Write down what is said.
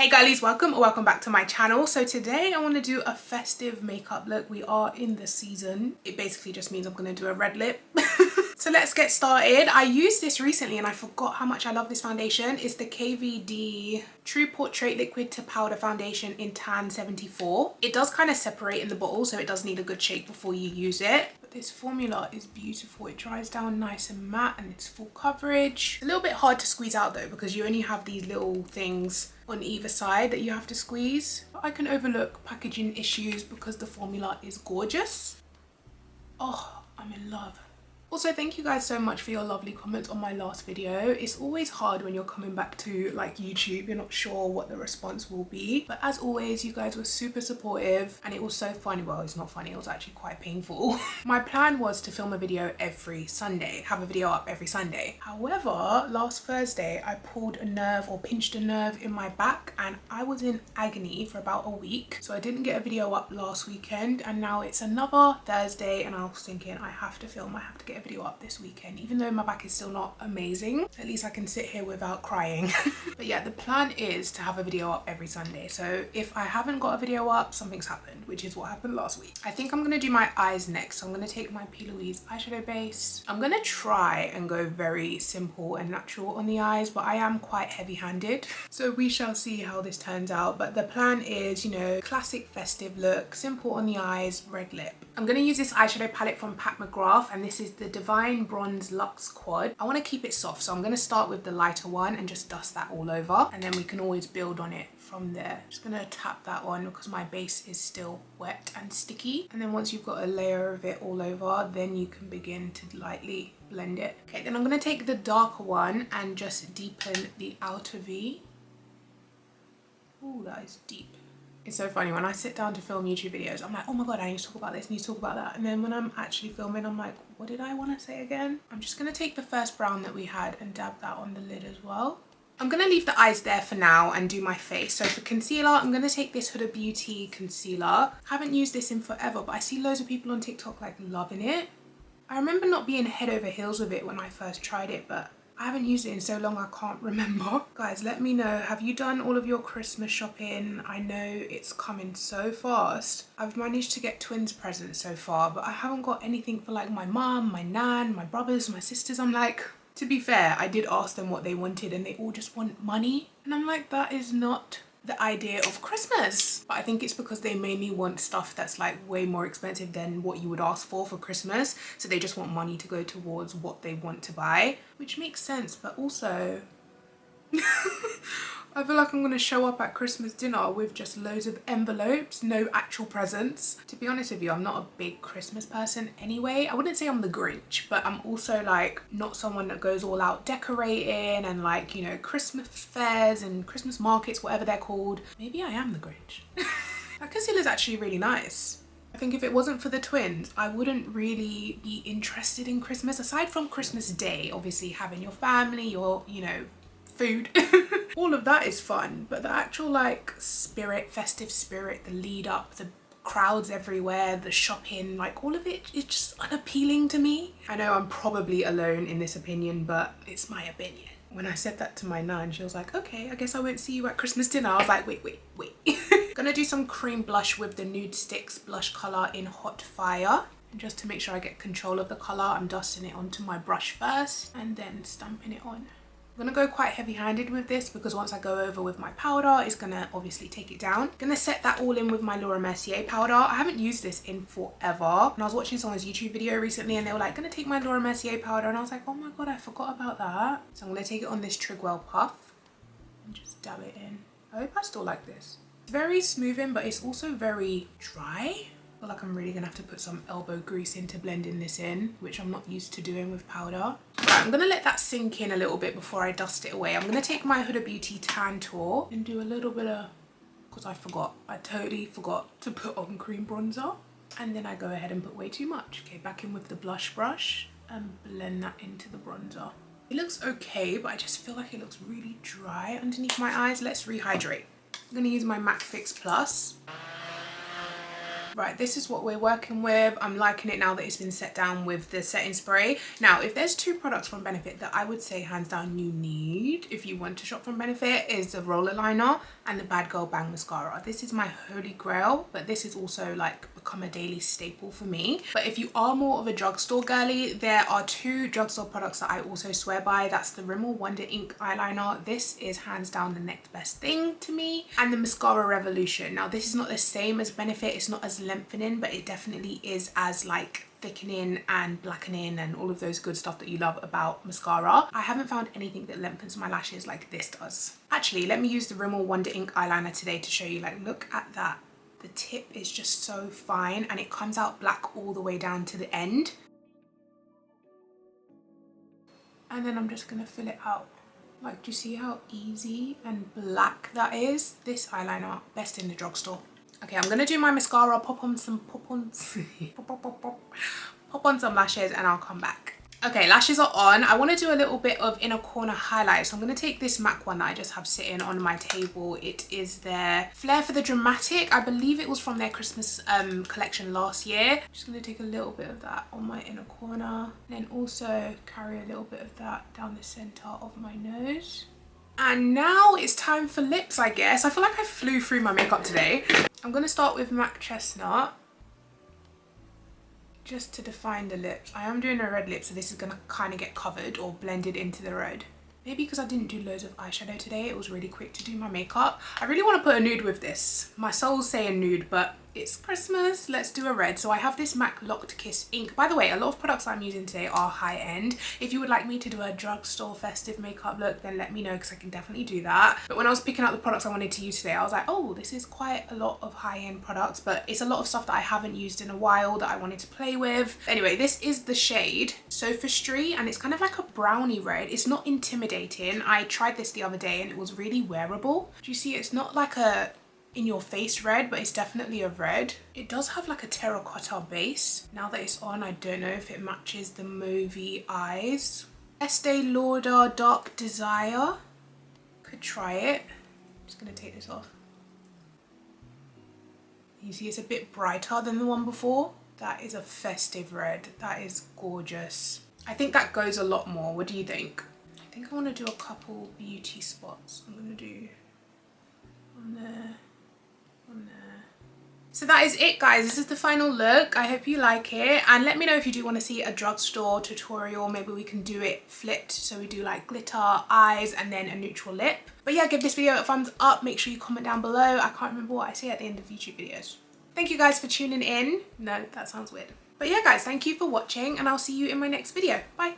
Hey girlies, welcome or welcome back to my channel. So today I want to do a festive makeup look. We are in the season. It basically just means I'm going to do a red lip. So let's get started. I used this recently and I forgot how much I love this foundation. It's the KVD True Portrait Liquid to Powder Foundation in Tan 74. It does kind of separate in the bottle, so it does need a good shake before you use it. But this formula is beautiful. It dries down nice and matte and it's full coverage. A little bit hard to squeeze out though because you only have these little things on either side that you have to squeeze. But I can overlook packaging issues because the formula is gorgeous. Oh, I'm in love. Also, thank you guys so much for your lovely comments on my last video. It's always hard when you're coming back to like YouTube. You're not sure what the response will be. But as always, you guys were super supportive and it was so funny. Well, it's not funny. It was actually quite painful. My plan was to film a video every Sunday, have a video up every Sunday. However, last Thursday, I pulled a nerve or pinched a nerve in my back and I was in agony for about a week. So I didn't get a video up last weekend and now it's another Thursday and I was thinking I have to film, I have to get a video up this weekend. Even though my back is still not amazing, at least I can sit here without crying. But yeah, the plan is to have a video up every Sunday. So if I haven't got a video up, something's happened, which is what happened last week. I think I'm gonna do my eyes next. So I'm gonna take my P. Louise eyeshadow base. I'm gonna try and go very simple and natural on the eyes, but I am quite heavy-handed. So we shall see how this turns out. But the plan is, you know, classic festive look, simple on the eyes, red lip. I'm gonna use this eyeshadow palette from Pat McGrath and this is the Divine Bronze Luxe Quad. I want to keep it soft, so I'm going to start with the lighter one and just dust that all over and then we can always build on it from there. Just going to tap that on because my base is still wet and sticky, and then once you've got a layer of it all over, then you can begin to lightly blend it. Okay, then I'm going to take the darker one and just deepen the outer V. Oh, that is deep. It's so funny, when I sit down to film YouTube videos, I'm like, oh my god, I need to talk about this, I need to talk about that. And then when I'm actually filming, I'm like, what did I want to say again? I'm just going to take the first brown that we had and dab that on the lid as well. I'm going to leave the eyes there for now and do my face. So for concealer, I'm going to take this Huda Beauty concealer. I haven't used this in forever, but I see loads of people on TikTok like loving it. I remember not being head over heels with it when I first tried it, but I haven't used it in so long I can't remember. Guys, let me know, have you done all of your Christmas shopping? I know it's coming so fast. I've managed to get twins presents so far, but I haven't got anything for like my mum, my nan, my brothers, my sisters. I'm like, to be fair, I did ask them what they wanted and they all just want money. And I'm like, that is not the idea of Christmas. But I think it's because they mainly want stuff that's like way more expensive than what you would ask for Christmas, so they just want money to go towards what they want to buy, which makes sense. But also I feel like I'm gonna show up at Christmas dinner with just loads of envelopes, no actual presents. To be honest with you, I'm not a big Christmas person anyway. I wouldn't say I'm the Grinch, but I'm also like not someone that goes all out decorating and like, you know, Christmas fairs and Christmas markets, whatever they're called. Maybe I am the Grinch. That concealer's actually really nice. I think if it wasn't for the twins, I wouldn't really be interested in Christmas. Aside from Christmas Day, obviously having your family, your, you know, food. All of that is fun, but the actual like spirit, festive spirit, the lead up, the crowds everywhere, the shopping, like all of it is just unappealing to me. I know I'm probably alone in this opinion, but it's my opinion. When I said that to my nan, she was like, okay, I guess I won't see you at Christmas dinner. I was like, wait. Gonna do some cream blush with the Nude Sticks blush color in Hot Fire. And just to make sure I get control of the color, I'm dusting it onto my brush first and then stamping it on. I'm gonna go quite heavy-handed with this because once I go over with my powder, it's gonna obviously take it down. Gonna set that all in with my Laura Mercier powder. I haven't used this in forever. And I was watching someone's YouTube video recently and they were like, gonna take my Laura Mercier powder. And I was like, oh my god, I forgot about that. So I'm gonna take it on this Trigwell puff and just dab it in. I hope I still like this. It's very smoothing, but it's also very dry. I feel like I'm really gonna have to put some elbow grease into blending this in, which I'm not used to doing with powder. Right, I'm gonna let that sink in a little bit before I dust it away. I'm gonna take my Huda Beauty Tan Tour and do a little bit of, because I totally forgot to put on cream bronzer. And then I go ahead and put way too much. Okay, back in with the blush brush and blend that into the bronzer. It looks okay, but I just feel like it looks really dry underneath my eyes. Let's rehydrate. I'm gonna use my MAC Fix Plus. Right, this is what we're working with. I'm liking it now that it's been set down with the setting spray. Now, if there's two products from Benefit that I would say hands down you need if you want to shop from Benefit, is the roller liner and the Bad Girl Bang mascara. This is my holy grail, but this is also like become a daily staple for me. But if you are more of a drugstore girly, there are two drugstore products that I also swear by. That's the Rimmel Wonder Ink eyeliner. This is hands down the next best thing to me, and the Mascara Revolution. Now, this is not the same as Benefit. It's not as lengthening, but it definitely is as like thickening and blackening and all of those good stuff that you love about mascara. I haven't found anything that lengthens my lashes like this does. Actually, let me use the Rimmel Wonder Ink eyeliner today to show you. Like, look at that. The tip is just so fine and it comes out black all the way down to the end. And then I'm just gonna fill it out. Like, do you see how easy and black that is? This eyeliner, best in the drugstore. Okay, I'm gonna do my mascara, pop on some lashes, and I'll come back. Okay, lashes are on. I want to do a little bit of inner corner highlight. So I'm going to take this MAC one that I just have sitting on my table. It is their Flair for the Dramatic. I believe it was from their Christmas collection last year. I'm just going to take a little bit of that on my inner corner. And then also carry a little bit of that down the center of my nose. And now it's time for lips, I guess. I feel like I flew through my makeup today. I'm going to start with MAC Chestnut, just to define the lips. I am doing a red lip, so this is going to kind of get covered or blended into the red. Maybe because I didn't do loads of eyeshadow today, it was really quick to do my makeup. I really want to put a nude with this. My soul's saying nude, but it's Christmas, let's do a red. So I have this MAC Locked Kiss ink. By the way, a lot of products I'm using today are high end. If you would like me to do a drugstore festive makeup look, then let me know, because I can definitely do that. But when I was picking out the products I wanted to use today, I was like, oh, this is quite a lot of high end products, but it's a lot of stuff that I haven't used in a while that I wanted to play with. Anyway, this is the shade Sophistry, and it's kind of like a brownie red. It's not intimidating. I tried this the other day and it was really wearable. Do you see? It's not like a in your face red, but it's definitely a red. It does have like a terracotta base. Now that it's on, I don't know if it matches the mauvey eyes. Estee Lauder Dark Desire. Could try it. I'm just gonna take this off. You see it's a bit brighter than the one before. That is a festive red. That is gorgeous. I think that goes a lot more. What do you think? I think I want to do a couple beauty spots. I'm gonna do on there. So that is it, guys. This is the final look. I hope you like it, and let me know if you do want to see a drugstore tutorial. Maybe we can do it flipped, so we do like glitter, eyes, and then a neutral lip. But yeah, give this video a thumbs up. Make sure you comment down below. I can't remember what I say at the end of YouTube videos. Thank you guys for tuning in. No, that sounds weird. But yeah, guys, thank you for watching, and I'll see you in my next video. Bye.